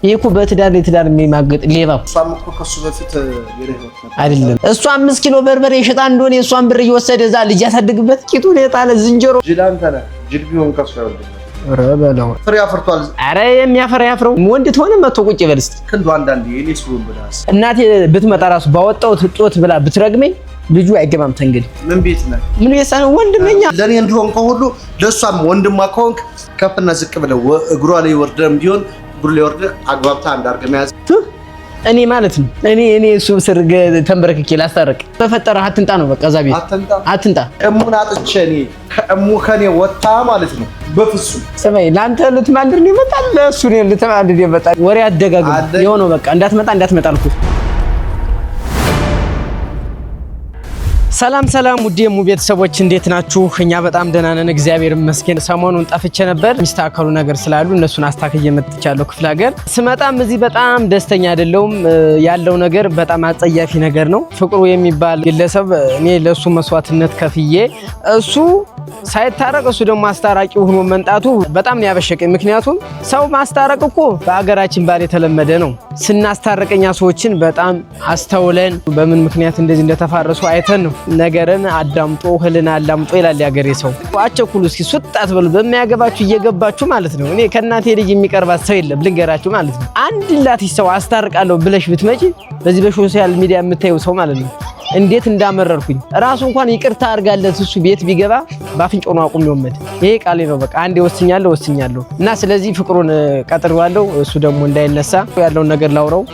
ይሄኮ በትዳር የሚማገጥ ሌባ እሷም እኮ ከሱ በፊት አይደለም እሷ 5 ኪሎ በርበሬ ይሸጣ እንደሆነ የሷን ብር እየወሰደ እዛ ልጅ ያሳድግበት ቂጡን የጣለ ዝንጀሮ ጅላን ተለ ጅል ቢሆን ከሱ ያወልድ ረበለው ፍሬ አፍርቷል። አረ የሚያፈራ ያፍረው ወንድ ትሆነ መጥቶ ቁጭ ይበል እስቲ ክንዱ አንዳንዴ እኔስ ብሎ ብላስ እናቴ ብትመጣ ራሱ ባወጣው ትጦት ብላ ብትረግመኝ ልጁ አይገባም። ተንግዲ ምን ቤት ነህ? ምን የሳነ ወንድመኛ ለኔ እንደሆን ከሁሉ ለሷም ወንድማ ከሆንክ ከፍና ዝቅ ብለው እግሯ ላይ ወርደም ቢሆን እግሩ ላይ ወርደ አግባብታ አንዳርገ መያዝ እኔ ማለት ነው እኔ እሱ ስር ተንበረክኬ ላስታረቅ በፈጠረ አትንጣ ነው በቃ ዛቤ አትንጣ እሙን አጥቼ እኔ ከእሙ ከኔ ወጣ ማለት ነው። በፍጹም ሰማይ ላንተ ልትማልድር ነው ይመጣል ለሱ ነው ልትማልድ ይመጣል። ወሬ አደጋግም የሆነው በቃ እንዳትመጣ አልኩት። ሰላም ውድ የሙ ቤተሰቦች እንዴት ናችሁ? እኛ በጣም ደህና ነን እግዚአብሔር ይመስገን። ሰሞኑን ጠፍቼ ነበር ሚስተካከሉ ነገር ስላሉ እነሱን አስተካክዬ መጥቻለሁ ክፍለ ሀገር። ስመጣም እዚህ በጣም ደስተኛ አይደለሁም። ያለው ነገር በጣም አጸያፊ ነገር ነው። ፍቅሩ የሚባል ግለሰብ እኔ ለሱ መስዋዕትነት ከፍዬ እሱ ሳይታረቅ እሱ ደግሞ አስታራቂ ሆኖ መንጣቱ በጣም ነው ያበሸቀኝ። ምክንያቱም ሰው ማስታረቅ እኮ በአገራችን ባል የተለመደ ነው። ስናስታረቀኛ ሰዎችን በጣም አስተውለን በምን ምክንያት እንደዚህ እንደተፋረሱ አይተን ነው ነገርን አዳምጦ ህልና አላምጦ ይላል ያገሬ ሰው። አቸኩሉ እስኪ ሱጣት በሉ በሚያገባችሁ እየገባችሁ ማለት ነው። እኔ ከናቴ ልጅ የሚቀርባት ሰው የለም ልንገራችሁ ማለት ነው። አንድ ላትሽ ሰው አስታርቃለሁ ብለሽ ብትመጪ በዚህ በሶሻል ሚዲያ የምታየው ሰው ማለት ነው እንዴት እንዳመረርኩኝ ራሱ እንኳን ይቅርታ አርጋለት እሱ ቤት ቢገባ ባፍንጮ ነው አቁም ይወመድ። ይሄ ቃሌ ነው በቃ አንዴ ወስኛለሁ እና ስለዚህ ፍቅሩን ቀጥሬዋለሁ። እሱ ደግሞ እንዳይነሳ ያለውን ነገር ላውራው።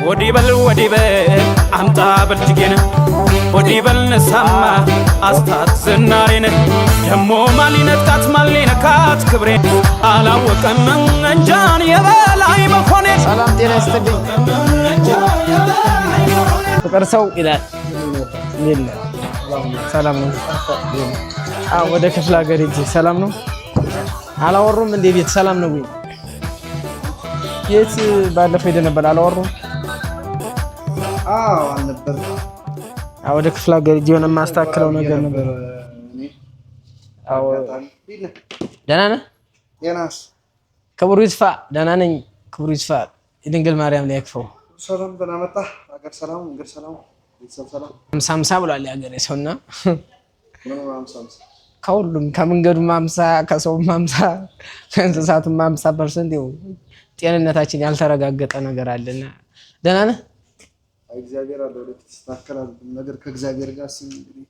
ወዲ በል አምጣ በልጅጌነ ወዲ በል ነሳማ አስታት ዝናሬነ ደሞ ማሊነካት ማሊነካት ክብሬ አላወቀም እንጃን የበላይ መኮኔ። ሰላም ጤና ይስጥልኝ። ፍቅር ሰው ይላል ይላል ሰላም ነው። ወደ ክፍለ ሀገር ሂጅ ሰላም ነው አላወሩም እንዴ? ቤት ሰላም ነው ወይ? የት ባለፈው ሄደ ነበር አላወሩም? አልነበር። ወደ ክፍለ ሀገር ሂጅ የሆነ ማስተካከለው ነገር ነበር። ደህና ነህ? የናስ ክብሩ ይስፋ። ደህና ነኝ ክብሩ ይስፋ። የድንግል ማርያም ላይ ያክፈው። ሰላም ደህና መጣ። አገር ሰላም እንግር ሰላም ቤተሰብ ሰላም። ሳምሳ ብሏል ያገሬ ሰውና ምንም ሳምሳ ከሁሉም ከመንገዱም 50 ከሰውም 50 ከእንስሳቱም 50% ይኸው ጤንነታችን ያልተረጋገጠ ነገር አለና ደህና ነህ? እግዚአብሔር አለ ወደ ተስተካከለ ነገር ከእግዚአብሔር ጋር እንግዲህ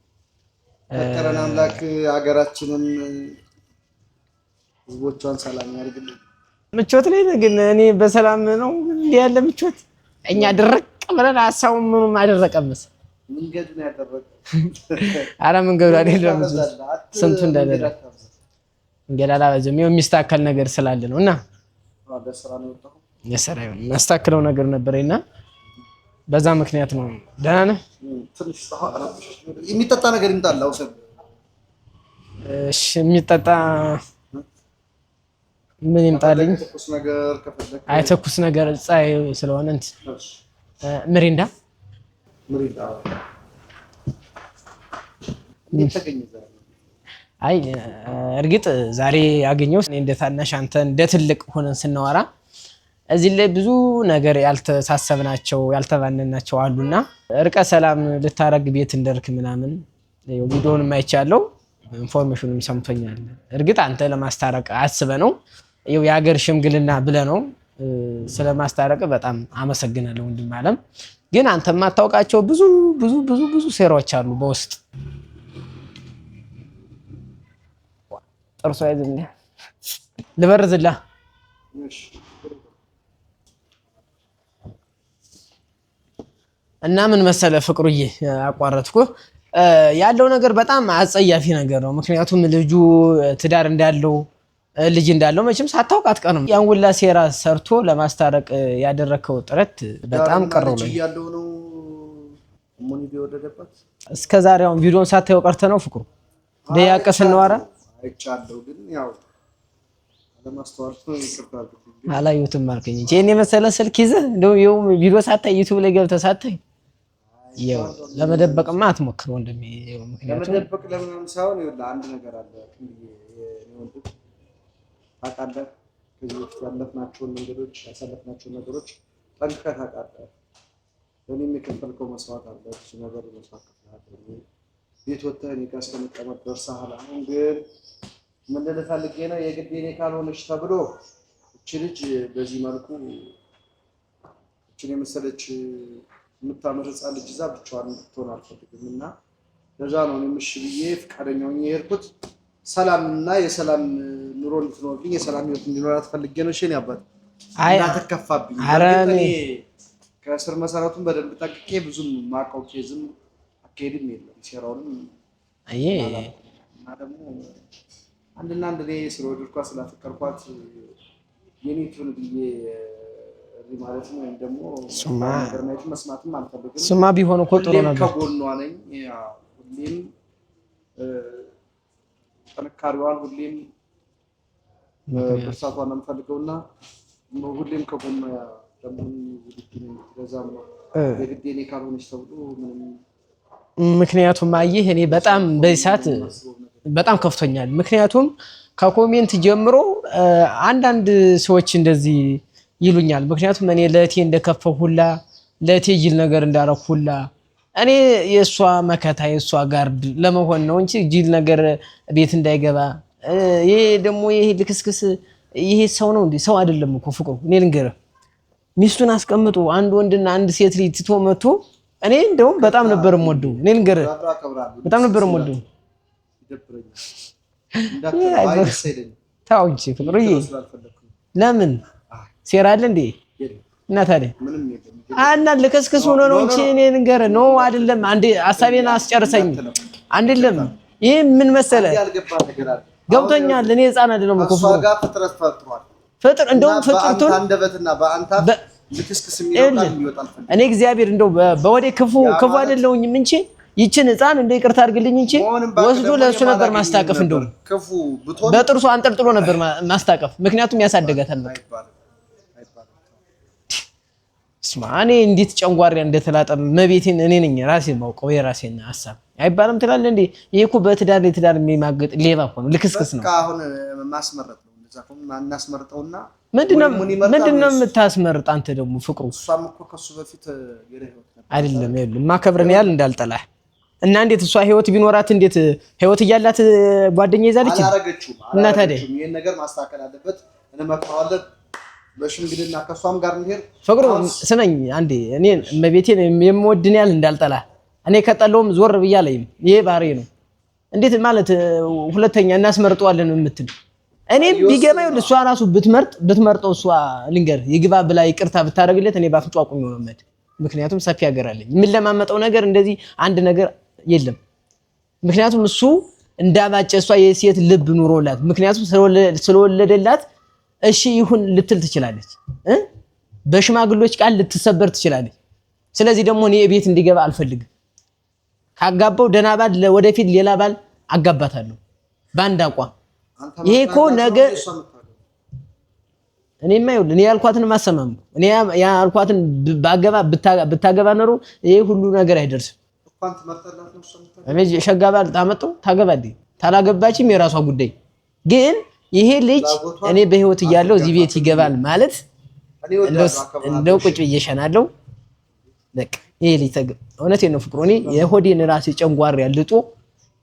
ፈጠረን አምላክ ሀገራችንን ህዝቦቿን ሰላም ያድርግልን። ምቾት ላይ ግን እኔ በሰላም ነው እንዴ ያለ ምቾት እኛ ድርቅ ብለን ሐሳቡ ምኑም አደረቀምስ መንገዱን ያደረቀ አረ መንገዱ አይደለም ስንቱ እንዳደረ እንገላላ በዘም የሚስተካከል ነገር ስላለ ነውና በስራ ነው ወጣው የሰራ የሚስተካከለው ነገር ነበርና በዛ ምክንያት ነው። ደህና ነህ? ትንሽ የሚጠጣ ነገር ይምጣል አውሰብ። እሺ የሚጠጣ ምን ይምጣልኝ? ትኩስ ነገር ከፈለክ አይ ትኩስ ነገር ፀሐይ ስለሆነ ምሪንዳ አይ እርግጥ ዛሬ ያገኘው እኔ እንደታናሽ አንተ እንደ ትልቅ ሆነን ስናወራ እዚህ ላይ ብዙ ነገር ያልተሳሰብናቸው ያልተባነናቸው አሉና እርቀ ሰላም ልታረግ ቤት እንደርክ ምናምን ቪዲዮውን ማይቻለው ኢንፎርሜሽኑም ሰምቶኛል። እርግጥ አንተ ለማስታረቅ አስበ ነው ይው ያገር ሽምግልና ብለ ነው ስለማስታረቅ በጣም አመሰግናለሁ ወንድም አለም። ግን አንተ ማታውቃቸው ብዙ ሴራዎች አሉ በውስጥ ጥርሶ አይደለም ልበርዝላ እና ምን መሰለ ፍቅሩዬ አቋረጥኩ። ያለው ነገር በጣም አጸያፊ ነገር ነው። ምክንያቱም ልጁ ትዳር እንዳለው ልጅ እንዳለው መቼም ሳታውቅ አትቀርም። ያን ሁላ ሴራ ሰርቶ ለማስታረቅ ያደረከው ጥረት በጣም ቀረው ነው ያለው ነው። ሞኒ ቢወደደበት እስከዛሬው ቪዲዮን ሳታየው ቀርተ ነው ፍቅሩ ደያቀስ ነዋራ አይቻለው። ግን ያው ለማስተዋል ነው ይከብዳል። አላየሁትም አልከኝ እንጂ እኔ መሰለ ስልክ ይዘህ እንደው ይኸው ቪዲዮ ሳታይ ዩቲዩብ ላይ ገብተህ ሳታይ ይኸው ለመደበቅማ አትሞክር ወንድሜ። ይኸው ምክንያቱም ለመደበቅ ለምን ሳይሆን ይኸውልህ አንድ ነገር አለ። እንዴ ወንድም ታውቃለህ ከዚህ በፊት ያለፍናቸውን መንገዶች ያሳለፍናቸውን ነገሮች ጠንቅቀህ ታውቃለህ። ለእኔም የከፈልከው መስዋዕት አለ። እሱ ነገር መስዋዕት ከፍለሃል። ቤት ወጥተህ እኔ ጋር እስከመቀመጥ ደርሰሃል። አሁን ግን ምን ልልህ ፈልጌ ነው የግድ የኔ ካልሆነች ተብሎ እቺ ልጅ በዚህ መልኩ እቺን የመሰለች የምታምር ሕፃን ልጅ ይዛ ብቻዋን እንድትሆን አልፈልግም እና ለዛ ነው እኔም እሺ ብዬ ፈቃደኛ ሆኜ የሄድኩት። ሰላምና የሰላም ኑሮ እንድትኖርልኝ የሰላም ህይወት እንዲኖራት ፈልጌ ነው። እሺ እኔ አባት እንዳትከፋብኝ እኔ ከስር መሰረቱን በደንብ ጠቅቄ ብዙም ማቀው ኬዝም አካሄድም የለም ሲራውንም እና ደግሞ አንድና አንድ ላይ ስለወደድኳት ስላፈቀርኳት የኔ ትሁን ብዬ ማለት ነው። ወይም ደግሞ ነገር ማየት መስማትም አልፈልግም። ስማ ቢሆን እኮ ጥሩ ነበር። ከጎኗ ነኝ። ሁሌም ጥንካሬዋን ሁሌም ብርታቷን ነው የምፈልገውና ሁሌም ከጎኗ ደግሞ ለዛም ነው የግድ የኔ ካልሆነች ተብሎ ምንም ምክንያቱም አየህ እኔ በጣም በዚህ ሰዓት በጣም ከፍቶኛል። ምክንያቱም ከኮሜንት ጀምሮ አንዳንድ ሰዎች እንደዚህ ይሉኛል። ምክንያቱም እኔ ለእቴ እንደከፈው ሁላ ለእቴ ጅል ነገር እንዳረኩ ሁላ እኔ የእሷ መከታ የእሷ ጋርድ ለመሆን ነው እንጂ ጅል ነገር ቤት እንዳይገባ። ይሄ ደግሞ ይሄ ልክስክስ ይሄ ሰው ነው እንዴ? ሰው አይደለም እኮ ፍቅሩ። እኔ ልንገርህ ሚስቱን አስቀምጦ አንድ ወንድና አንድ ሴት ልጅ ትቶ መጥቶ እኔ እንደውም በጣም ነበር የምወደው። እኔ ልንገርህ በጣም ነበር የምወደው። ታው እንጂ ፍቅሩዬ ለምን ሴራ አለ እንዴ? እና ታዲያ እና ልከስከስ ሆኖ ነው እንጂ እኔ ልንገርህ ነው አይደለም። አንዴ ሐሳቤን አስጨርሰኝ። አይደለም ይሄ ምን መሰለህ ገብቶኛል። እኔ ህፃን አይደለም እኮ ፍጥረት ፈጥሯል። ፍጥር እንደውም ፍጥርቱን አንደበትና በአንተ ልክስክስ የሚወጣል ይወጣል። እኔ እግዚአብሔር እንደው በወዴ ክፉ አይደለሁኝም እንጂ ይችን ህፃን እንደ ይቅርታ አድርግልኝ እንጂ ወስዶ ለእሱ ነበር ማስታቀፍ። እንደው ክፉ ብትሆን በጥርሱ አንጠልጥሎ ነበር ማስታቀፍ። ምክንያቱም ያሳደጋታል። በቃ እኔ እንዴት ጨንጓሪያ እንደተላጠ መቤቴን እኔ ነኝ ራሴ ማውቀው የራሴን ሐሳብ አይባልም ትላለህ እንዴ? ይሄ እኮ በትዳር የሚማገጥ ሌባ እኮ ነው፣ ልክስክስ ነው። አሁን ማስመረጥ ነው እንደዛ እኮ እናስመርጠውና ምንድነው የምታስመርጥ አንተ ደግሞ ፍቅሩ? እሷም እኮ ከሱ በፊት የረህይወት አይደለም ይኸውልህ ማከብረን ያል እንዳልጠላህ እና እንዴት እሷ ህይወት ቢኖራት እንዴት ህይወት እያላት ጓደኛ ይዛለች እና ታዲያ ይሄን ነገር ማስተካከል አለበት። እንመክረዋለን በሽምግልና ከሷም ጋር እንሄድ። ፍቅሩ ስነኝ አንዴ እኔ መቤቴን የምወድን ያል እንዳልጠላህ እኔ ከጠለውም ዞር ብያለኝ። ይሄ ባህሪ ነው። እንዴት ማለት ሁለተኛ እናስመርጠዋለን የምትል እኔ ቢገባኝ እሷ ራሱ ብትመርጠው እሷ ልንገር ይግባ ብላ ይቅርታ ብታረግለት እኔ ባፍጫ አቁም ነው ማለት። ምክንያቱም ሰፊ ሀገር አለኝ ምን ለማመጣው ነገር እንደዚህ አንድ ነገር የለም። ምክንያቱም እሱ እንዳባጨ እሷ የሴት ልብ ኑሮላት ምክንያቱም ስለወለደላት እሺ ይሁን ልትል ትችላለች በሽማግሎች ቃል ልትሰበር ትችላለች። ስለዚህ ደግሞ እኔ ቤት እንዲገባ አልፈልግም። ካጋባው ደና ባል ወደፊት ሌላ ባል አጋባታለሁ ባንድ አቋም። ይሄ እኮ ነገ እኔማ ይኸውልህ እኔ ያልኳትን ማሰማም እኔ ያልኳትን ብታገባ ኖሮ ይሄ ሁሉ ነገር አይደርስም። እኔ ሸጋ ባል ታመጡ ታገባለች ታላገባችም የራሷ ጉዳይ። ግን ይሄ ልጅ እኔ በህይወት እያለሁ እዚህ ቤት ይገባል ማለት እንደው ቁጭ ብዬሻናለሁ በቃ ይሄ ልጅ እውነቴን ነው ፍቅሩ። እኔ የሆዴን ራሴ ጨንጓር ያልጦ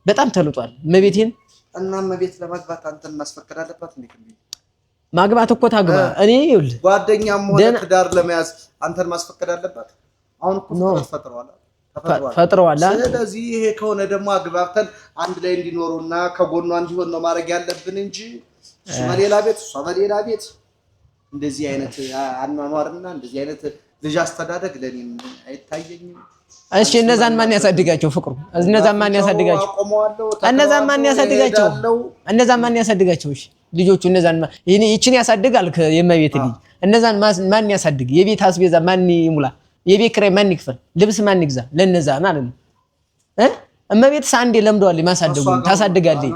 በጣም ተልጧል መቤቴን እና መቤት ለማግባት አንተን ማስፈቀድ አለባት እንዴ? ማግባት እኮ ታግባ እኔ ይኸውልህ ጓደኛም ሆነ ትዳር ለመያዝ አንተን ማስፈቀድ አለባት። አሁን እኮ ፈጥረዋል። ስለዚህ ይሄ ከሆነ ደግሞ አግባብተን አንድ ላይ እንዲኖሩና ከጎኗ እንዲሆን ነው ማድረግ ያለብን እንጂ እሱ በሌላ ቤት እሷ በሌላ ቤት እንደዚህ አይነት አኗኗርና እንደዚህ አይነት ልጅ አስተዳደግ ለኔ አይታየኝም። እሺ እነዛን ማን ያሳድጋቸው ፍቅሩ? እነዛን ማን ያሳድጋቸው? እነዛን ማን ያሳድጋቸው? እነዛን ማን ያሳድጋቸው? እሺ ልጆቹ እነዛን ይቺን ያሳድጋል የመቤት ልጅ እነዛን ማን ያሳድግ? የቤት አስቤዛ ማን ይሙላ? የቤት ኪራይ ማን ይክፈል? ልብስ ማን ይግዛ? ለነዛ ማለት ነው እመቤት ሳንዴ ለምደዋል ማሳደጉ ታሳድጋለች።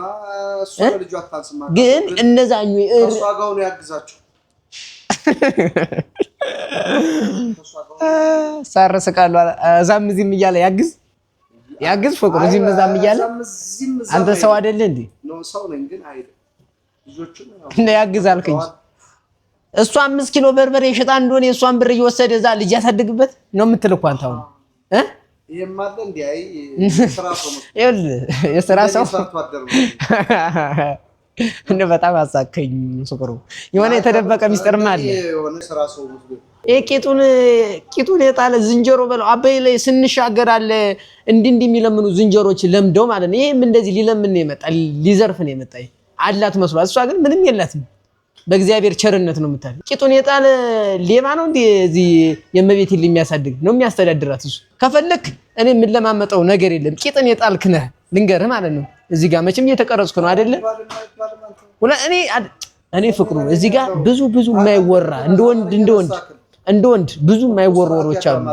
ግን እነዛኙ እሷጋው ነው ያግዛቸው ሳረስቃሉ እዛም እዚህም እያለ ያግዝ ፍቅሩ እዚህም እዛም እያለ አንተ ሰው አይደለ እንዴ? ነው ሰው ነኝ ግን አይደል ልጆቹ እና ያግዝ አልከኝ እሷ 5 ኪሎ በርበሬ ሽጣ እንደሆነ የሷን ብር እየወሰደ እዛ ልጅ ያሳድግበት ነው የምትልኩ አንተ አሁን የማለ እንዲያይ የሥራ ሰው እንደ በጣም አሳከኝ ፍቅሩ የሆነ የተደበቀ ሚስጥርም አለ የሆነ ሥራ ሰው ቂጡን የጣለ ዝንጀሮ በለው አበይ ላይ ስንሻገር አለ እንዲህ የሚለምኑ ዝንጀሮች ለምደው ማለት ነው። ይሄም እንደዚህ ሊለምን ነው የመጣ ሊዘርፍ ነው የመጣ አላት መስሏት እሷ ግን ምንም የላትም። በእግዚአብሔር ቸርነት ነው የምታል። ቂጡን የጣለ ሌባ ነው እንዴ እዚህ የመቤት የሚያሳድግ ነው የሚያስተዳድራት እሱ። ከፈለክ እኔ ምን ለማመጣው ነገር የለም ቂጥን የጣልክ ነህ ልንገርህ ማለት ነው። እዚህ ጋር መቼም እየተቀረጽኩ ነው አይደለ? እኔ ፍቅሩ እዚህ ጋር ብዙ የማይወራ እንደ ወንድ ብዙ የማይወሩ ወሮች አሉ።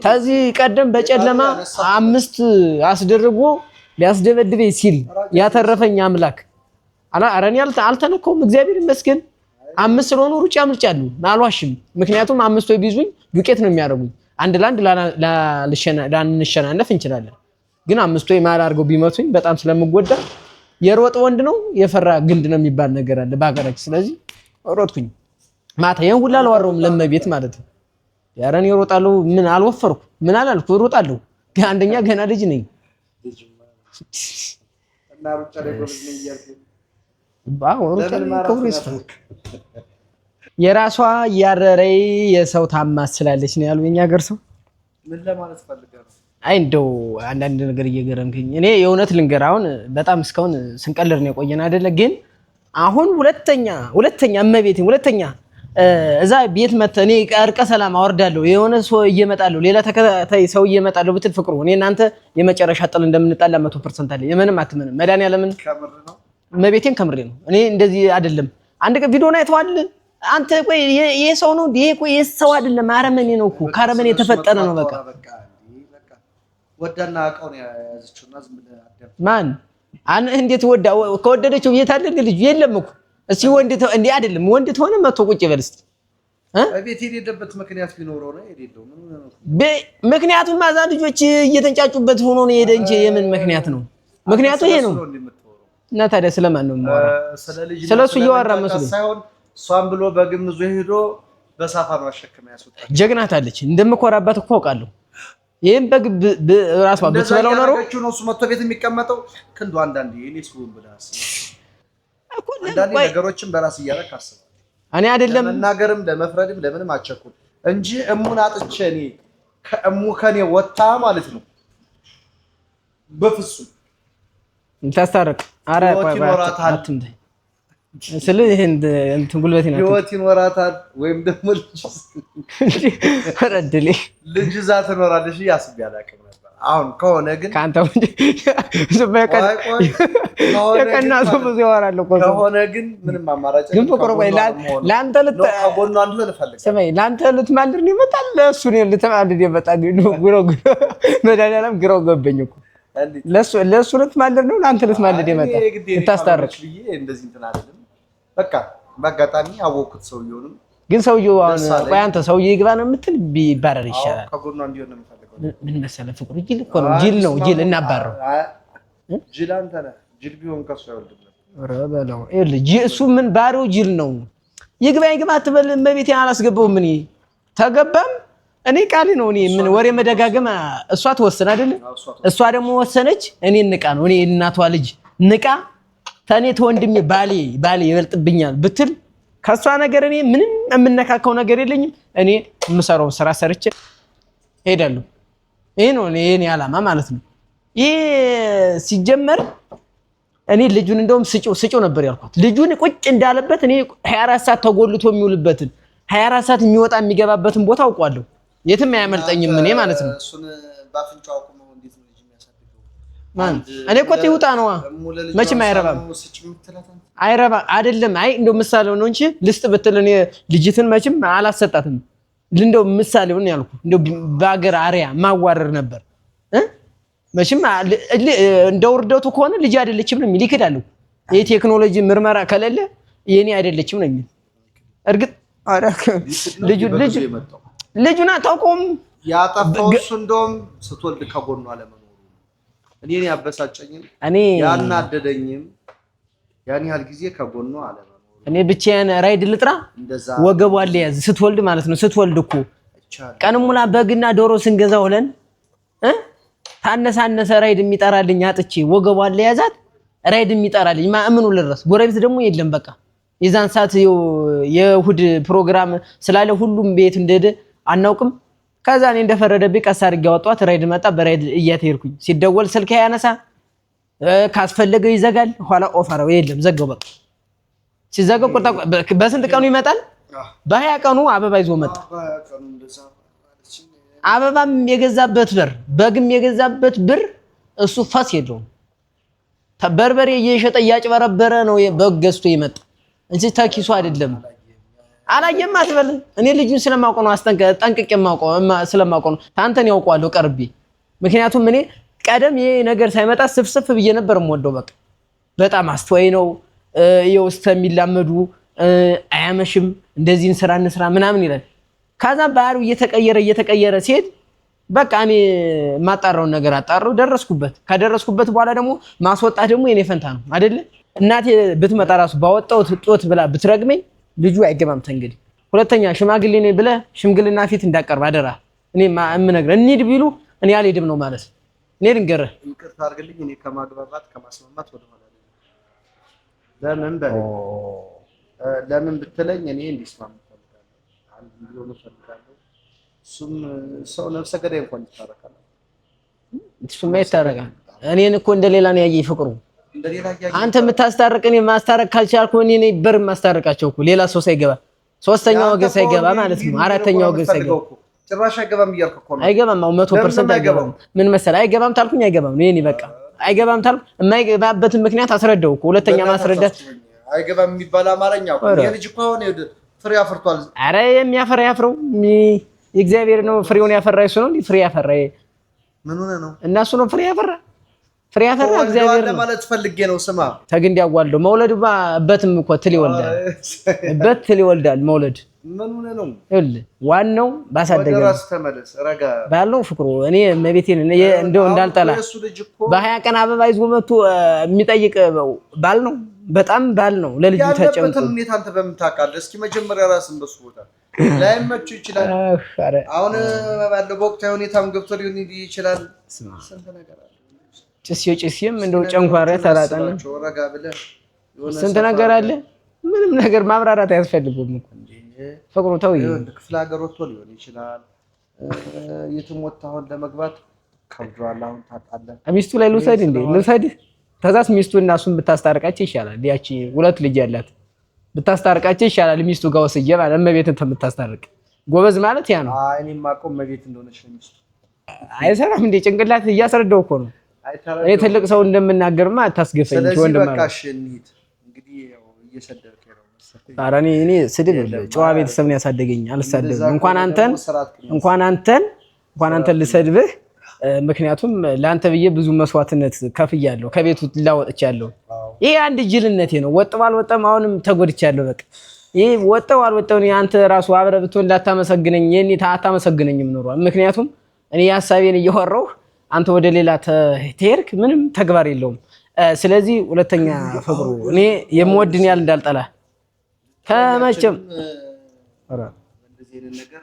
ከዚህ ቀደም በጨለማ 5 አስደርጎ ሊያስደበድበኝ ሲል ያተረፈኝ አምላክ አረን አልተነካውም። እግዚአብሔር ይመስገን 5 ስለሆኑ ሩጫ አምልጫለሁ አልዋሽም። ምክንያቱም 5 ወይ ቢዙኝ ዱቄት ነው የሚያደርጉኝ። አንድ ላንድ ላንሸናነፍ እንችላለን። ግን 5 ወይ ማል አድርገው ቢመቱኝ በጣም ስለምጎዳ የሮጥ ወንድ ነው የፈራ ግንድ ነው የሚባል ነገር አለ በአገራችን። ስለዚህ ሮጥኩኝ ማታ ይሄን ሁላ አልዋረውም ለመቤት ማለት ነው። ያረን ይሮጣሉ ምን አልወፈርኩ ምን አላልኩ እሮጣለሁ። አንደኛ ገና ልጅ ነኝ እና ሩጫ ላይ ጎበዝ ነኝ እያልኩ የራሷ ያረረይ የሰው ታማስ ስላለች ነው ያሉ የኛ ሀገር ሰው ምን ለማለት ፈልገው አይ እንደው አንዳንድ ነገር እየገረምከኝ እኔ የእውነት ልንገር አሁን በጣም እስካሁን ስንቀልር ነው የቆየን አይደለ? ግን አሁን ሁለተኛ እመቤቴ ሁለተኛ እዛ ቤት መተ እኔ ቀርቀ ሰላም አወርዳለሁ የሆነ ሰው እየመጣለሁ ሌላ ተከታይ ሰው እየመጣለሁ ብትል ፍቅሩ እኔ እናንተ የመጨረሻ ጥል እንደምንጣላ 100% አለ። የምንም አትምንም መድኃኒዓለምን ከምር ነው እመቤቴን ከምሬ ነው። እኔ እንደዚህ አይደለም። አንድ ቀን ቪዲዮን አይተዋል አንተ ቆይ ይሄ ሰው ነው ይሄ ቆይ ሰው አይደለም አረመኔ ነው እኮ ካረመኔ የተፈጠረ ነው። በቃ ወዳና አቀው ነው ያዘችውና ዝም ብለህ አደም ማን እንዴት ወዳ ከወደደችው ቤት አለ ልጅ የለም እኮ እስቲ ወንድ እንዴ አይደለም ወንድ ተሆነ መቶ ቁጭ ይበል እስቲ ቤት የሄደበት ምክንያት ቢኖረው ነው የሄደው ምክንያቱም ማዛ ልጆች እየተንጫጩበት ሆኖ ነው የሄደ እንጂ የምን ምክንያት ነው? ምክንያቱ ይሄ ነው። እና ታዲያ ስለማን ነው የማወራው? ስለሱ እያወራ መስሎኝ ሳይሆን እሷን ብሎ በግምዞ ሄዶ በሳፋ ነው አሸከመ ያስወጣ ጀግናት አለች እንደምኮራባት እኮ አውቃለሁ። ይሄን በራሷ በተበላው ነው እሱ መጥቶ ቤት የሚቀመጠው ክንዱ አንዳንዴ እኔስ ሁሉ ብላስ አንዳንዴ ነገሮችን በራስ እያረክ አስብ። እኔ አይደለም ለመናገርም ለመፍረድም ለምንም አቸኩል እንጂ እሙን አጥቼ እኔ ከእሙ ከኔ ወጣ ማለት ነው በፍጹም እንታስታረቅ አረ ቆይ አትምደ ስለ እንትን ጉልበቴ ነው ህይወት ይኖራታል ወይም ደግሞ ልጅ ዛ ትኖራለሽ ያስብ ያላቀም ነበር። አሁን ከሆነ ግን ካንተ የቀናቱ ብዙ ያወራል እኮ ከሆነ ግን ምንም አማራጭ ግን ፍቅሩ ቆይ ላንተ ከጎኑ አንዱ ልፈልግ ሰማይ ላንተ ልትማልር ነው ይመጣል ለሱ ነው ልትማልር ይመጣል ግሮ መዳኒያለም ግሮ ገበኝ እኮ ለሱ ልትማልር ነው ላንተ ልትማልር ይመጣል እንታስታርቅ እንደዚህ እንትን አይደለም። በቃ በአጋጣሚ አወኩት ሰውየውንም ግን ሰውየው አሁን ቆይ አንተ ሰውዬ ይግባ ነው የምትል ቢባረር ይሻላል። ከጎኑ እንዲሆን ነው የምፈልገው። ምን መሰለህ ፍቅሩ ጅል እኮ ነው ጅል እናባረው ጅል አንተ ነህ። ጅል ቢሆን ከሱ አይወልድም ኧረ በለው ይኸውልህ እሱ ምን ባሪው ጅል ነው። ይግባ አትበል እመቤቴን አላስገባውም። ምን ተገባም እኔ ቃሌ ነው። እኔ ምን ወሬ መደጋገም እሷ ተወሰነ አይደል? እሷ ደግሞ ወሰነች። እኔ ንቃ ነው እኔ እናቷ ልጅ ንቃ ተኔ ተወንድሜ ባሌ ይበልጥብኛል ብትል ከሷ ነገር እኔ ምንም የምነካከው ነገር የለኝም። እኔ የምሰራው ስራ ሰርቼ ሄዳለሁ። ይሄ ነው እኔ ዓላማ ማለት ነው። ይሄ ሲጀመር እኔ ልጁን እንደውም ስጪው ነበር ያልኳት። ልጁን ቁጭ እንዳለበት እኔ 24 ሰዓት ተጎልቶ የሚውልበትን 24 ሰዓት የሚወጣ የሚገባበትን ቦታ አውቀዋለሁ። የትም አያመልጠኝም እኔ ማለት ነው። እሱን ባፍንጫው ቆሞ እንዴት ነው ልጅ የሚያሳድገው? ማን እኔ እኮ ይውጣ ነው መቼም አይረባ አይደለም። አይ እንደው ምሳሌው ነው እንጂ ልስጥ ብትል እኔ ልጅትን መቼም አላሰጣትም። እንደው ምሳሌው ነው ያልኩ። እንደው በአገር አሪያ ማዋረር ነበር መቼም እንደው ውርደቱ ከሆነ ልጅ አይደለችም ነው የሚል ይክዳሉ። የቴክኖሎጂ ምርመራ ከሌለ የኔ አይደለችም ነው የሚል እርግጥ አራክ ልጁና ታውቆም ያጠፋው እሱ እንደውም ስትወልድ ከጎኑ አለመኖሩ እኔን ያበሳጨኝም ያናደደኝም ያን ያህል ጊዜ ከጎኑ አለመኖሩ እኔ ብቻዬን ራይድ ልጥራ ወገቧን ለያዝ ስትወልድ ማለት ነው ስትወልድ እኮ ቀን ሙላ በግና ዶሮ ስንገዛ ውለን ታነሳነሰ ራይድ የሚጠራልኝ አጥቼ ወገቧን ለያዛት ራይድ የሚጠራልኝ ማእምኑ ልረስ ጎረቤት ደግሞ የለም በቃ የዛን ሰዓት የእሁድ ፕሮግራም ስላለ ሁሉም ቤት እንደደ አናውቅም ከዛ እኔ እንደፈረደብኝ ቀስ አድርጌ አወጣኋት ራይድ መጣ በራይድ እያተርኩኝ ሲደወል ስልክ ያነሳ ካስፈለገው ይዘጋል ኋላ ኦፈረው የለም ዘጋው በቃ ሲዘጋው ቁጣ በስንት ቀኑ ይመጣል በ20 ቀኑ አበባ ይዞ መጣ አበባም የገዛበት ብር በግም የገዛበት ብር እሱ ፋስ የለውም በርበሬ እየሸጠ ያጭበረበረ ነው በግ ገዝቶ ይመጣ እንጂ ተኪሱ አይደለም አላየም አትበል እኔ ልጁን ስለማውቀው ነው ጠንቅቄ ማውቀው ስለማውቀው ነው ታንተን ያውቀዋለሁ ቀርቤ ምክንያቱም እኔ ቀደም ይሄ ነገር ሳይመጣ ስፍስፍ ብዬ ነበር የምወደው በቃ በጣም አስተዋይ ነው ይውስተ የሚላመዱ አያመሽም እንደዚህ እንስራ ምናምን ይላል ካዛ ባህሩ እየተቀየረ ሲሄድ በቃ እኔ ማጣራውን ነገር አጣራው ደረስኩበት ካደረስኩበት በኋላ ደግሞ ማስወጣት ደግሞ የኔ ፈንታ ነው አይደለ እናቴ ብትመጣ ራሱ ባወጣው ጦት ብላ ብትረግመኝ ልጁ አይገባም ተንግዲህ ሁለተኛ ሽማግሌ ነኝ ብለ ሽምግልና ፊት እንዳቀርብ አደራ እኔ ማምነግረ እንሂድ ቢሉ እኔ አልሄድም ነው ማለት እኔ ልንገርህ ይቅርታ አድርግልኝ እኔ ከማግባባት ከማስማማት ወደ ኋላ ለምን ብትለኝ እኔ እንዲስማማ ፈልጋለሁ አንድ ሚሊዮን ፈልጋለሁ እሱም ሰው ነፍሰ ገዳይ እንኳን ይታረካል እሱም ይታረካል እኔን እኮ እንደሌላ ነው ያየኝ ፍቅሩ አንተ የምታስታርቅ እኔ ማስታረቅ ካልቻልኩ እኔ ነኝ በር ማስታረቃቸው እኮ ሌላ ሰው ሳይገባ ሶስተኛ ወገን ሳይገባ ማለት ነው አራተኛ ወገን ሳይገባ ጭራሽ አይገባም እያልኩ እኮ ነው አይገባም 100% አይገባም ምን መሰለህ አይገባም ታልኩኝ አይገባም ነው እኔ በቃ አይገባም ታልኩ የማይገባበትን ምክንያት አስረዳው እኮ ሁለተኛ ማስረዳት አይገባም የሚባል አማርኛ እኮ የልጅ እኮ አሁን ፍሬ አፍርቷል አረ የሚያፈራ ያፍረው የእግዚአብሔር ነው ፍሬውን ያፈራ እሱ ነው ፍሬ ያፈራ ምን ሆነ ነው እና እሱ ነው ፍሬ ያፈራ እግዚአብሔር ነው ማለት ፈልጌ ነው ስማ ተግንድ ያጓልዶ መውለድማ በትም እኮ ትል ይወልዳል መውለድ ምን ሆነ ነው ዋናው ባሳደገ ራስ ተመለስ ረጋ ባለው ፍቅሩ እኔ መቤቴን እንደው እንዳልጠላ በ20 ቀን አበባ ይዞ መጥቶ የሚጠይቅ ባል ነው በጣም ባል ነው ለልጁ ተጨንቆ እንዴት አንተ በምታውቃለህ እስኪ መጀመሪያ ራስን በሱ ቦታ ላይመቹ ይችላል አሁን ባለው በወቅታዊ ሁኔታም ገብቶ ሊሆን ይችላል ስንት ነገር አለ ጭስም እንደው ጨንኳራ ተላጣና ረጋ ብለህ ስንት ነገር አለ ምንም ነገር ማብራራት አያስፈልግም እኮ ፍቅሩ ተው ክፍለ ሀገር ወጥቶ ሊሆን ይችላል የትም ወጣሁን ለመግባት ከብዷል አሁን ታጣለህ ሚስቱ ላይ ልውሰድ ተዛስ ሚስቱና እሱን ብታስታርቃቸው ይሻላል ያቺ ሁለት ልጅ ያላት ብታስታርቃቸው ይሻላል ሚስቱ ጋር ወስጄ ማለት እመቤትን ተምታስታርቅ ጎበዝ ማለት ያ ነው እኔም ማቆም እመቤት እንደሆነች ነው ሚስቱ አይሰራም እንዴ ጭንቅላት እያስረዳው እኮ ነው እኔ ትልቅ ሰው እንደምናገርማ አታስገፈኝ ወንድም ማለት በቃ እሺ እንሂድ እንግዲህ ያው እየሰደርከኝ ነው አራኒ እኔ ስድብ ጨዋ ቤተሰብ ነው ያሳደገኝ አልሳደብም እንኳን አንተን ልሰድብህ ምክንያቱም ላንተ ብዬ ብዙ መስዋዕትነት ከፍያለሁ ከቤቱ ላወጥቻለሁ ይሄ አንድ ጅልነቴ ነው ወጣው አልወጣም አሁንም ተጎድቻለሁ በቃ ይሄ ወጣው አልወጣው ነው አንተ ራሱ አብረህ ብትሆን ላታመሰግነኝ የኔ ታታመሰግነኝም ኖሮ ምክንያቱም እኔ ያሳቤን እየወራው አንተ ወደ ሌላ ተሄርክ ምንም ተግባር የለውም ስለዚህ ሁለተኛ ፍቅሩ እኔ የምወድን ያል እንዳልጠላ ከመቼም አራ እንደዚህ ነገር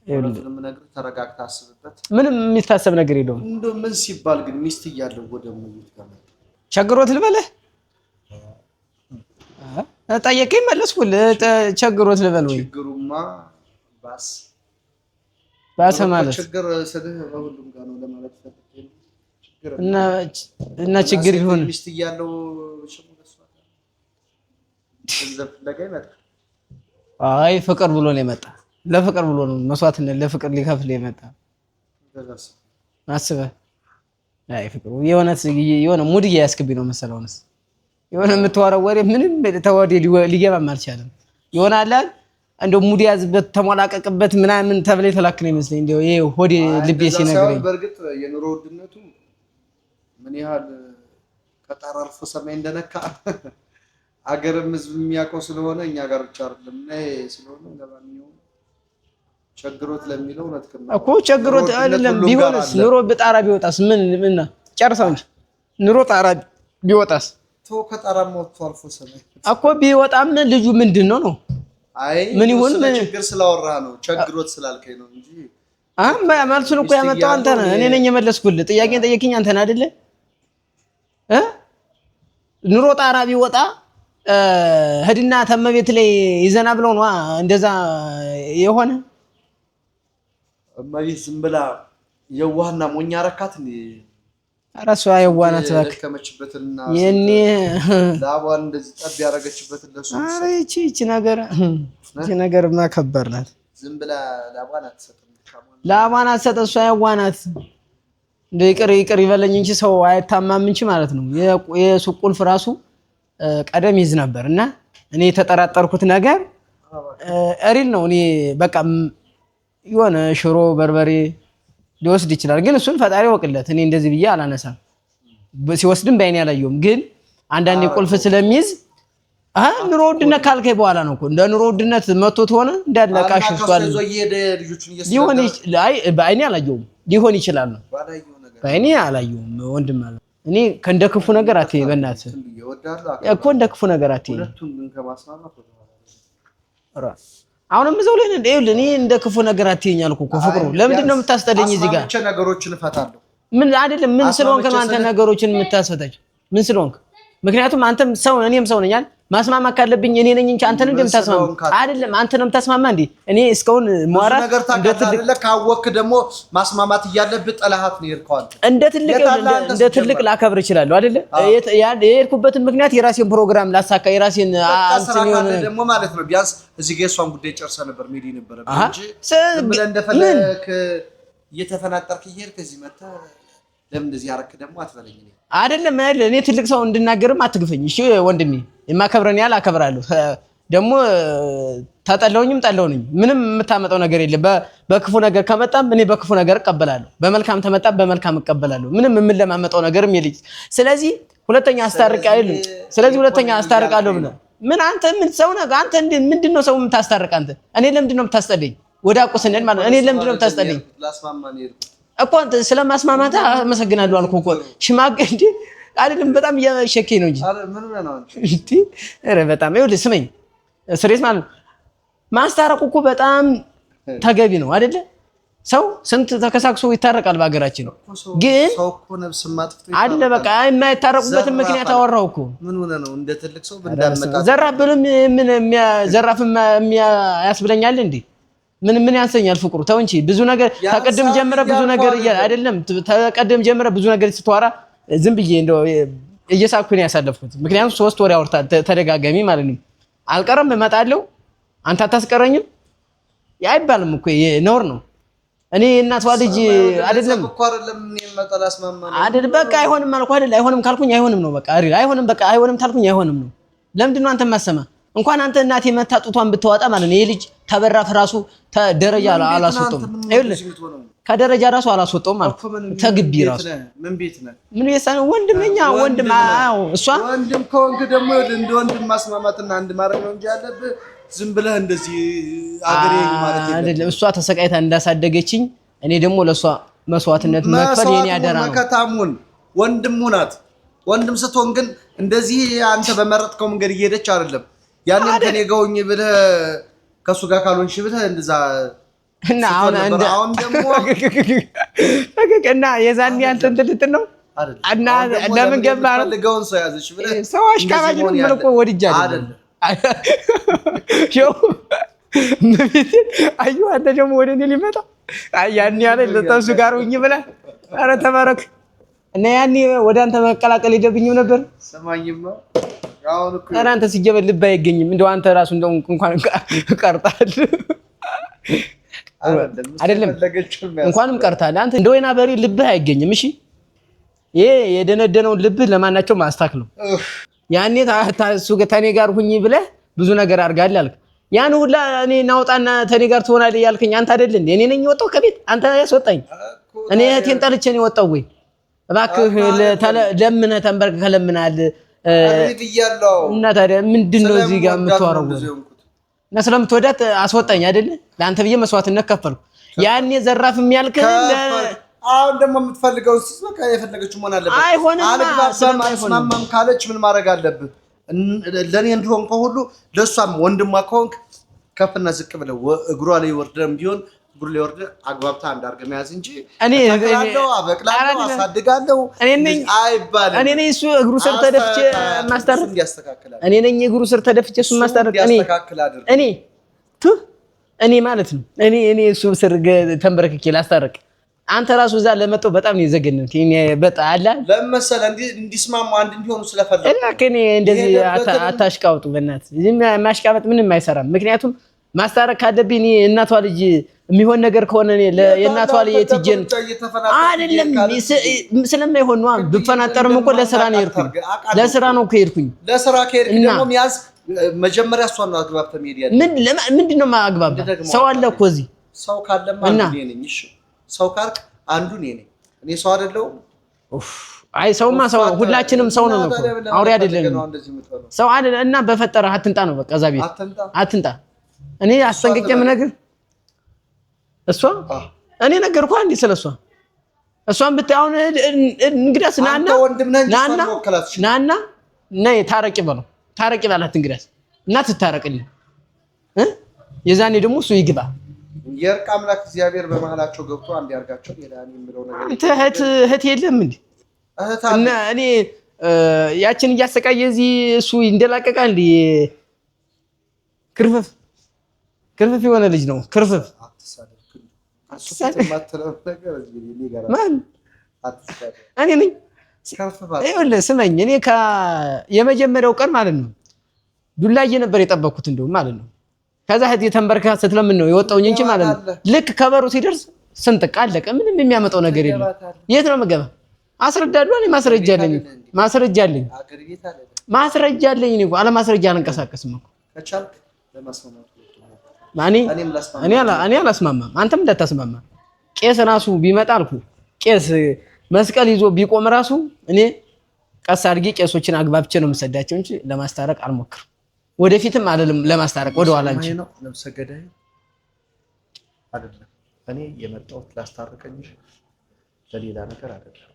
የሁለቱንም ነገር ተረጋግታ አስብበት ምንም የሚታሰብ ነገር የለውም እንደው ምን ሲባል ግን ሚስት እያለው ወደ ሙሉት ጋር ቸግሮት ልበልህ ጠየቀኝ መለስኩልህ ቸግሮት ልበል ወይ ችግሩማ ባሰ ማለት ችግር ስለህ በሁሉም ጋር ነው ለማለት ፈልጌ እና ችግር ይሁን ሚስት እያለው ሽሙ ለሷታ ለፍለጋ ይመጣ አይ ፍቅር ብሎ ነው የመጣ ለፍቅር ብሎ ነው መስዋዕትነት ለፍቅር ሊከፍል የመጣ አስበህ አይ ፍቅሩ የሆነ ሙድ ያስከብኝ ነው መሰለውንስ የሆነ የምትዋረው ወሬ ምንም ተወዲ ሊገባም አልቻለም ይሆናል እንደው ሙድ ያዝበት ተሞላቀቅበት ምናምን ተብለ የተላከነ ይመስለኝ እንደው ይሄ ሆዴ ልቤ ሲነግረኝ በርግጥ የኑሮ ውድነቱ ምን ያህል ከጣራ አልፎ ሰማይ እንደነካ አገርም ህዝብ የሚያውቀው ስለሆነ እኛ ጋር ብቻ አይደለም እና ስለሆነ ለማንኛውም ቸግሮት ለሚለው ነጥቅና እኮ ቸግሮት አይደለም ቢሆንስ ኑሮ በጣራ ቢወጣስ ምን ጨርሰው እንጂ ኑሮ ጣራ ቢወጣስ ከጣራም ወጥቶ አልፎ ሰማይ እኮ ቢወጣም ልጁ ምንድነው ነው አይ ምን ይሁን ችግር ስላወራ ነው ቸግሮት ስላልከኝ ነው እንጂ መልሱን እኮ ያመጣው አንተ ነህ እኔ ነኝ የመለስኩልህ ጥያቄን ጠየቅኝ አንተ ነህ አይደለ ኑሮ ጣራ ቢወጣ ህድና ተመቤት ላይ ይዘና ብለው ነው እንደዛ የሆነ እማዬ ዝም ብላ የዋህና ሞኛ ረካት እንዴ አራሷ የዋናት ባክ ከመችበትና የኔ ላቧን እንደዚህ ጠብ ያረገችበት ለሱ አረ እቺ ነገር ማከበር ናት ዝም ብላ ላቧን አትሰጥም ላቧን አትሰጥ እሷ የዋናት እንደ ይቅር ይበለኝ እንጂ ሰው አይታማም እንጂ ማለት ነው የሱቅ ቁልፍ ራሱ ቀደም ይዝ ነበርና እኔ የተጠራጠርኩት ነገር እሪል ነው እኔ በቃ የሆነ ሽሮ በርበሬ ሊወስድ ይችላል ግን እሱን ፈጣሪ ወቅለት እኔ እንደዚህ ብዬ አላነሳም ሲወስድም ባይኔ ያላየውም ግን አንዳንዴ ቁልፍ ስለሚይዝ ኑሮ ውድነት ካልከይ በኋላ ነው እኮ እንደ ኑሮ ውድነት መጥቶት ሆነ እንዳለቃሽ ይዟል ሊሆን አይ ባይኔ አላየውም ሊሆን ይችላል ነው ባይኔ አላየውም ወንድም ማለት እኔ ከእንደ ክፉ ነገር አትይ በእናትህ እኮ እንደ ክፉ ነገር አትይ ሁለቱም ግን ከማስማማት አሁንም እዛው ላይ እኔ እንደ ክፉ ነገር አትይኛል እኮ ፍቅሩ ለምንድን ነው የምታስጠደኝ እዚህ ጋር አስማምቼ ነገሮችን እፈታለሁ ምን አይደለም ምን ስለሆንክ ነው አንተ ነገሮችን የምታስፈታች ምን ስለሆንክ ምክንያቱም አንተም ሰው እኔም ሰው ነኝ ማስማማት ካለብኝ እኔ ነኝ እንጂ አንተ ነህ እንደምታስማማ አይደለም አንተ ነው የምታስማማ እንዴ እኔ እስካሁን ሟራት ነገር ታውቃለህ ካወክ ደግሞ ማስማማት እያለብህ ጠላሃት ነው ይርካው እንደ ትልቅ ላከብር ይችላል አይደለ የሄድኩበትን ምክንያት የራሴን ፕሮግራም ላሳካ የራሴን አንተን ይሆነ ደግሞ ማለት ነው ቢያንስ እዚህ ጋር እሷን ጉዳይ ጨርሰ ነበር ሜዲ ነበር እንጂ ምን እንደፈለክ እየተፈናጠርክ ይሄድ ከዚህ መጣ ለምን እንደዚህ ያረክ ደግሞ አትበለኝ አይደለም እኔ ትልቅ ሰው እንድናገርም አትግፈኝ እሺ ወንድሜ የማከብረን ያለ አከብራለሁ ደግሞ ታጠለውኝም ጠለውኝ ምንም የምታመጣው ነገር የለም በክፉ ነገር ከመጣም እኔ በክፉ ነገር እቀበላለሁ በመልካም ተመጣ በመልካም እቀበላለሁ ምንም የምለማመጣው ነገርም የለኝ ስለዚህ ሁለተኛ አስታርቃለሁ ብለ ምን አንተ ምን ሰው ነህ አንተ ምንድነው ሰው የምታስታርቅ አንተ እኔ ለምንድነው የምታስጠደኝ ወደ አቁስነን ማለት እኔ ለምንድነው የምታስጠደኝ ላስማማን ይርኩ እኮ አንተ ስለማስማማታ አመሰግናለሁ አልኩ እኮ ሽማግ እንዴ አይደለም በጣም እየሸከኝ ነው እንጂ አረ ምን ነው እንዴ አረ በጣም ይኸውልህ ስመኝ ስሬት ማለት ማስታረቁ እኮ በጣም ተገቢ ነው አይደለ ሰው ስንት ተከሳክሶ ይታረቃል በአገራችን ግን ሰው እኮ ነብስ ማጥፍቶ አይደለ በቃ የማይታረቁበት ምክንያት አወራው እኮ ምን ሆነ ነው እንደ ትልቅ ሰው እንዳልመጣ ዘራብንም ምን ዘራፍ ያስብለኛል እንዴ ምን ያንሰኛል ፍቅሩ ተው እንጂ ብዙ ነገር ተቀደም ጀመረ ብዙ ነገር አይደለም ተቀደም ጀመረ ብዙ ነገር ስትዋራ ዝም ብዬ እንደው እየሳኩኝ ያሳለፍኩት ምክንያቱም 3 ወር ያወርታ ተደጋጋሚ ማለት ነው አልቀረም እመጣለሁ አንተ አታስቀረኝም ያይባልም እኮ ነውር ነው እኔ እናቷ ልጅ አይደለም እኮ አይደለም እኔ መጣላስማማ አይደል በቃ አይሆንም አልኩ አይደል አይሆንም ካልኩኝ አይሆንም ነው በቃ አይሆንም በቃ አይሆንም ታልኩኝ አይሆንም ነው ለምንድን ነው አንተ ማሰማ እንኳን አንተ እናቴ መታጡቷን ብትወጣ ማለት ነው የልጅ ተበራፍ ራሱ ደረጃ አላስወጣም አይደል ከደረጃ ራሱ አላስወጣም ማለት ተግቢ ራሱ ምን ቤት ነህ ምን የሳነ ወንድምኛ ወንድም አው እሷ ወንድም ከወንክ ደግሞ እንደ ወንድም ማስማማትና አንድ ማረግ ነው እንጂ ያለብህ ዝም ብለህ እንደዚህ አገሬ ማለት አይደለም እሷ ተሰቃይታ እንዳሳደገችኝ እኔ ደግሞ ለሷ መስዋዕትነት መክፈል የኔ ያደራ ነው መከታሙን ወንድሙ ናት ወንድም ስትሆን ግን እንደዚህ አንተ በመረጥከው መንገድ እየሄደች አይደለም ያንን ከኔ ጋውኝ ብለህ ከሱ ጋር ካልሆንሽ ብለህ እንደዛ እና አሁን ደግሞ እና የዛን ያንተ እንትን ነው እና ለምን ገባ ለጋውን ሰው ያዘሽ ብለህ ሰው አሽካባጅ ነው መልኮ ወድጃለሁ አይደል አዩ አንተ ደግሞ ወደ እኔ ሊመጣ ያን ያለ ለተሱ ጋር ሆኝ ብለህ ኧረ ተባረክ እና ያኔ ወደ አንተ መቀላቀል ይደብኝም ነበር ሰማኝማ አሁን እኮ ኧረ አንተ ሲጀበል ልብ አይገኝም እንደው አንተ ራሱ እንደው እንኳን ቀርጣል አይደለም እንኳንም ቀርታል አንተ እንደው ወይና በሪ ልብህ አይገኝም እሺ ይሄ የደነደነውን ልብህ ለማናቸው ማስተካከል ነው ያኔ ታሱ ተኔ ጋር ሁኚ ብለህ ብዙ ነገር አርጋል አልክ ያን ሁላ እኔ ናውጣና ተኔ ጋር ትሆናለህ ያልከኝ አንተ አይደል እንዴ እኔ ነኝ ወጣው ከቤት አንተ ያስወጣኝ እኔ እህቴን ጠልቼ ነው ወጣው ወይ እባክህ ለምን ተንበርክ ከለምናል አሪብያለሁ እና ታዲያ ምንድነው እዚህ ጋር የምትወራው እና ስለምትወዳት አስወጣኝ አይደል ለአንተ ብዬ መስዋዕትነት ከፈልኩ ያኔ ዘራፍ የሚያልክ አሁን ደግሞ የምትፈልገው በቃ የፈለገችው መሆን አለበት። አልግባባም ካለች ምን ማድረግ አለብህ? ለኔ እንደሆንከ ሁሉ ለሷም ወንድሟ ከሆንክ ከፍና ዝቅ ብለው እግሯ ላይ ወርደም ቢሆን እግሩ ላይ ወርደ አግባብታ አንዳርገ መያዝ እንጂ እኔ አበቅላለሁ አሳድጋለሁ አይባልም። እኔ ነኝ እሱ እግሩ ስር ተደፍቼ ማስተርክ እንዲያስተካክላል። እኔ ነኝ እግሩ ስር ተደፍቼ እሱ ማስተርክ እኔ ማለት ነው። እኔ እሱ ስር ተንበረክኬ ላስታርቅ። አንተ ራሱ እዛ ለመጣው በጣም ነው የዘገነንክ። እኔ በጣም አላ ለምሳሌ እንዲስማሙ አንድ እንዲሆኑ ስለፈለኩ እና ከኔ እንደዚህ አታሽቃውጡ። በእናትህ ማሽቃበጥ ምንም አይሰራም። ምክንያቱም ማስታረቅ ካለብኝ እኔ እናቷ ልጅ የሚሆን ነገር ከሆነ እኔ የእናቷ ልጅ የትጀን አይደለም ስለማይሆን ነው። ብፈናጠርም እኮ ለስራ ነው የሄድኩኝ። ለስራ ነው ከሄድኩኝ። ለስራ ከሄድክ ደግሞ ሚያዝ መጀመሪያ እሷን ነው አግባብተህ መሄድ ያለ ምንድነው ማግባብ? ሰው አለ እኮ እዚህ ሰው ካለማ አንዱ ነኝ። እሺ ሰው ካልክ አንዱ ነኝ። እኔ ሰው አይደለሁም። አይ ሰውማ ሰው ነው። ሁላችንም ሰው ነው እኮ አውሬ አይደለም። ሰው አይደል እና በፈጠረ አትንጣ ነው በቃ እዛ ቤት አትንጣ። እኔ አስጠንቅቄም ነገር እሷ እኔ ነገርኩህ እንዴ ስለሷ እሷን ብታውን እንግዳስ ናና ነይ ታረቂ በለው ታረቂ ባላት እንግዳስ እና ትታረቅልኝ የዛኔ ደግሞ እሱ ይግባ። የእርቅ አምላክ እግዚአብሔር በመሃላቸው ገብቶ አንድ ያርጋቸው። የዳኒ የሚለው ነገር እህት የለም እንዴ? እና እኔ ያችን እያሰቃየ እዚህ እሱ እንደላቀቃል እንዴ? ክርፍፍ የሆነ ልጅ ነው። ክርፍፍ እኔ ነኝ። ይኸውልህ ስመኝ እኔ የመጀመሪያው ቀን ማለት ነው ዱላዬ ነበር የጠበኩት እንደው ማለት ነው። ከዛ እህቴ ተንበርካ ስትለምን ነው የወጣውኝ እንጂ ማለት ነው። ልክ ከበሩ ሲደርስ ስንጥቅ አለቀ። ምንም የሚያመጣው ነገር የለም። የት ነው የምገባ? አስረዳለሁ። እኔ ማስረጃ አለኝ እኔ አለ ማስረጃ አልንቀሳቀስም እኮ ከቻልክ ለማስማማት እኔ አላስማማም። አንተም እንዳታስማማ። ቄስ ራሱ ቢመጣ አልኩ ቄስ መስቀል ይዞ ቢቆም ራሱ እኔ ቀስ አድርጌ ቄሶችን አግባብቼ ነው የምሰዳቸው እንጂ ለማስታረቅ አልሞክርም። ወደፊትም አይደለም ለማስታረቅ ወደ ኋላ እንጂ ነው ነፍሰ ገዳይ አይደለም። እኔ የመጣሁት ላስታረቀኝ ለሌላ ነገር አይደለም።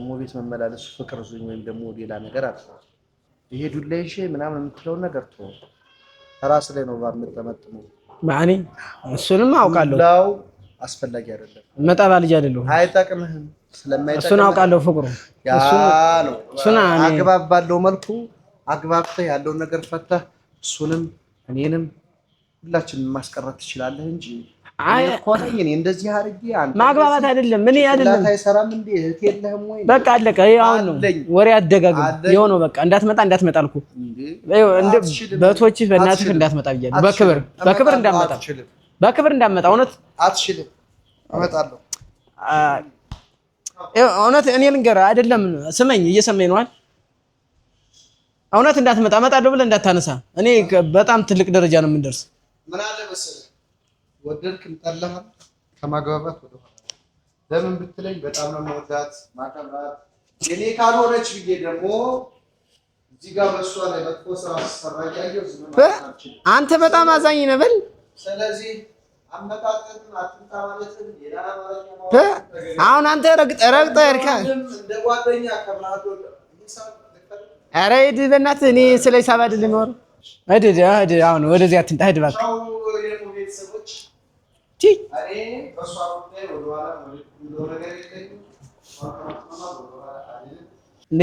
ሙቤት መመላለስ ፍቅር ዙኝ ወይም ደግሞ ሌላ ነገር አይደለም። ይሄ ዱላይሽ ምናምን የምትለው ነገር ተው። ራስ ላይ ነው ባምጠመጥመው ማኔ እሱንም አውቃለሁ። ላው አስፈላጊ አይደለም። መጣባ ልጅ አይደለም። አይጠቅምህም። ስለማይጠቅም እሱን አውቃለሁ። ፍቅሩ እሱን አግባብ ባለው መልኩ አግባብተህ ያለውን ነገር ፈተህ እሱንም እኔንም ሁላችንም ማስቀረት ትችላለህ እንጂ አይ ኮነኝ እኔ እንደዚህ አድርጌ አንተ ማግባባት አይደለም። ምን አይደለም ታይሰራም እንዴ እህት የለህም ወይ? በቃ አለቀ። አሁን ነው ወሬ አደጋግም የሆነው። በቃ እንዳትመጣ አልኩ እንዴ በቶች በእናትህ እንዳትመጣ ብያለሁ። በክብር እንዳትመጣ እውነት አትችልም። እመጣለሁ እውነት እኔ ልንገርህ አይደለም ስመኝ እየሰማኝ ነው አይደል? እውነት እንዳትመጣ እመጣለሁ ብለህ እንዳታነሳ። እኔ በጣም ትልቅ ደረጃ ነው የምንደርስ። ምን አለ መሰለህ ወደድክም ጠላህም ከማግባባት ወደ ኋላ ለምን ብትለኝ በጣም ነው የምወዳት ማከብራት። የኔ ካልሆነች ብዬ ደግሞ እዚህ ጋር በሷ ላይ መጥፎ ስራ ሲሰራ ያየው አንተ በጣም አዛኝ ነህ በል። ስለዚህ አመጣጥን አጥንታ ማለትን ሌላ ማለት ነው። አሁን አንተ ረግጠህ እርካል እንደ ጓደኛ ከብራዶ ኧረ ሂድ በእናትህ። እኔ ስለ ሂሳብ አይደለም የማወራው። ሂድ አሁን ወደዚህ አትምጣ። ሂድ እባክህ።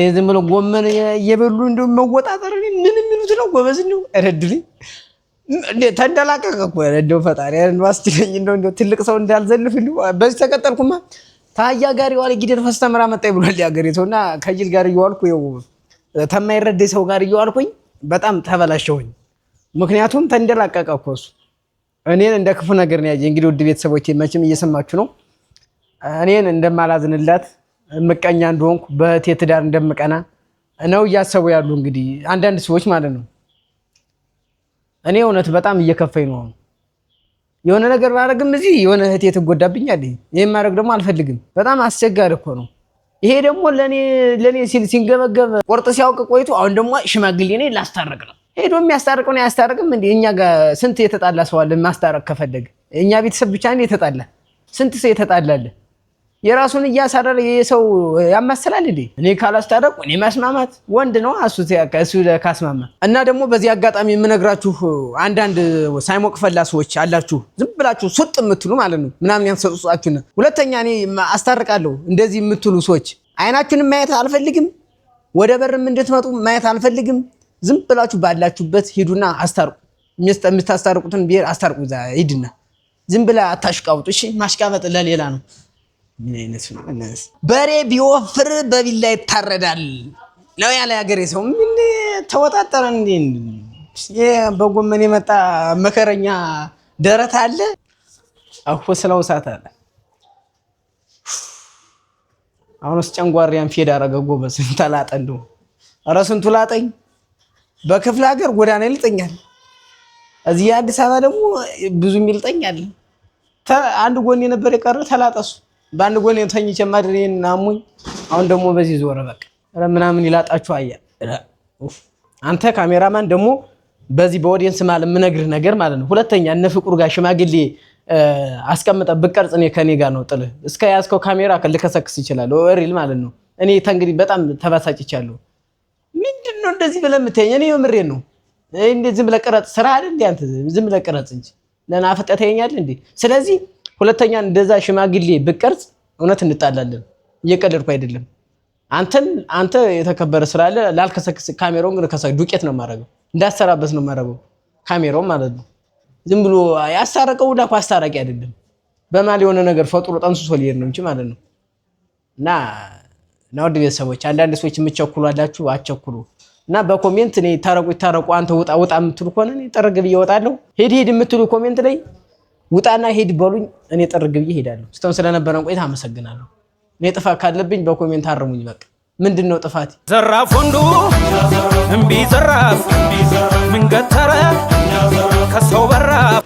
ዝም ብሎ ጎመን እየበሉ እንደው መወጣጠር ምን የሚሉት ነው? ጎበዝ ነው። ረድልኝ ተንደላቀቀ እኮ እንደው ፈጣሪ ዋስችለኝ እንደው ትልቅ ሰው እንዳልዘልፍልኝ። በዚህ ተቀጠልኩማ ታያ ጋር የዋለ ጊደር ፈስተምራ መጣይ ብሏል ያገሬ ሰውና ከጅል ጋር እየዋልኩ ተማይረደ ሰው ጋር እየዋልኩኝ በጣም ተበላሸሁኝ። ምክንያቱም ተንደላቀቀ እኮ እሱ እኔን እንደ ክፉ ነገር ነው ያየ። እንግዲህ ውድ ቤተሰቦቼ መቼም እየሰማችሁ ነው። እኔን እንደማላዝንላት ምቀኛ እንደሆንኩ በእቴ ትዳር እንደምቀና ነው እያሰቡ ያሉ እንግዲህ አንዳንድ ሰዎች ማለት ነው። እኔ እውነት በጣም እየከፈኝ ነው። የሆነ ነገር ባደርግም እዚህ የሆነ እህቴ ትጎዳብኛለች። ይሄን ማድረግ ደግሞ አልፈልግም። በጣም አስቸጋሪ እኮ ነው። ይሄ ደግሞ ለኔ ሲንገበገብ ቆርጥ ሲያውቅ ቆይቶ አሁን ደግሞ ሽማግሌ ነኝ ላስታረቅ ነው። ሄዶ የሚያስታርቀው ነው ያስታርቅም እንዴ? እኛ ጋር ስንት የተጣላ ሰው አለ። ማስታረቅ ከፈለገ እኛ ቤተሰብ ብቻ ነው የተጣላ። ስንት ሰው የተጣላለ። የራሱን እያሳረረ የሰው ያማስላል እንዴ? እኔ ካላስታረቁ እኔ ማስማማት ወንድ ነው እሱ ካስማማ እና ደግሞ በዚህ አጋጣሚ የምነግራችሁ አንዳንድ ሳይሞቅ ፈላ ሰዎች አላችሁ ዝም ብላችሁ ሱጥ የምትሉ ማለት ነው ምናምን ያንሰጡጻችሁና ሁለተኛ እኔ አስታርቃለሁ እንደዚህ የምትሉ ሰዎች አይናችሁን ማየት አልፈልግም ወደ በርም እንድትመጡ ማየት አልፈልግም ዝም ብላችሁ ባላችሁበት ሂዱና አስታርቁ የምታስታርቁትን ብሔር አስታርቁ ሂድና ዝም ብላ አታሽቃውጡ እሺ ማሽቃበጥ ለሌላ ነው ምን አይነት ነው እነሱ በሬ ቢወፍር በቢላ ይታረዳል ነው ያለ ያገሬ ሰው ምን ተወጣጣረ እንዴ በጎመን የመጣ መከረኛ ደረት አለ አሁን ስለው ሰዓት አለ አሁንስ ጨንጓሪያን ፌድ አረገ ጎበዝ ተላጠ እንደው ኧረ ስንቱ ላጠኝ በክፍለ ሀገር ጎዳና ይልጠኛል እዚህ አዲስ አበባ ደግሞ ብዙ ይልጠኛል አንድ ጎን የነበር የቀረ ተላጠሱ በአንድ ጎን ተኝቼ ማድሬን አሙኝ አሁን ደግሞ በዚህ ዞረ በቃ ምናምን ይላጣችሁ አያ አንተ ካሜራማን ደግሞ በዚህ በኦዲየንስ ማለት የምነግርህ ነገር ማለት ነው ሁለተኛ እነ ፍቁር ጋር ሽማግሌ አስቀምጠ በቀርጽ ነው ከኔ ጋር ነው ጥልህ እስከ ያስከው ካሜራ ከልከሰክስ ይችላል ኦሪል ማለት ነው እኔ ተንግሪ በጣም ተባሳጭቻለሁ ምንድነው እንደዚህ ብለህ የምትይኝ እኔ ምሬን ነው እንደዚህ ዝም ብለህ ቀረጽ ስራ አይደል እንዴ አንተ ዝም ብለህ ቀረጽ እንጂ ለናፈጠተኛል እንዴ ስለዚህ ሁለተኛ እንደዛ ሽማግሌ በቀርጽ እውነት እንጣላለን እየቀለድኩ አይደለም አንተ የተከበረ ስላለ ላልከሰክስ ካሜራውን ግን ከሰክ ዱቄት ነው ማረገው እንዳሰራበት ነው ማረገው ካሜራው ማለት ነው ዝም ብሎ ያሳረቀው ዳኩ አስተራቂ አይደለም በማል የሆነ ነገር ፈጥሮ ጠንስሶ ሊሄድ ነው እንጂ ማለት ነው እና ናውድ ቤተሰቦች አንዳንድ ሰዎች የምትቸኩሏላችሁ አቸኩሉ እና በኮሜንት እኔ ታረቁ አንተ ውጣ የምትሉ ከሆነ እኔ ጠርግ ብዬ እወጣለሁ ሄድ የምትሉ ኮሜንት ላይ ውጣና ሄድ በሉኝ እኔ ጠርግ ብዬ ሄዳለሁ እስካሁን ስለነበረን ቆይታ አመሰግናለሁ እኔ ጥፋት ካለብኝ በኮሜንት አርሙኝ በቃ ምንድነው ጥፋት ዘራፍ ወንዱ እምቢ ዘራፍ ምን ገተረ ከሰው በራፍ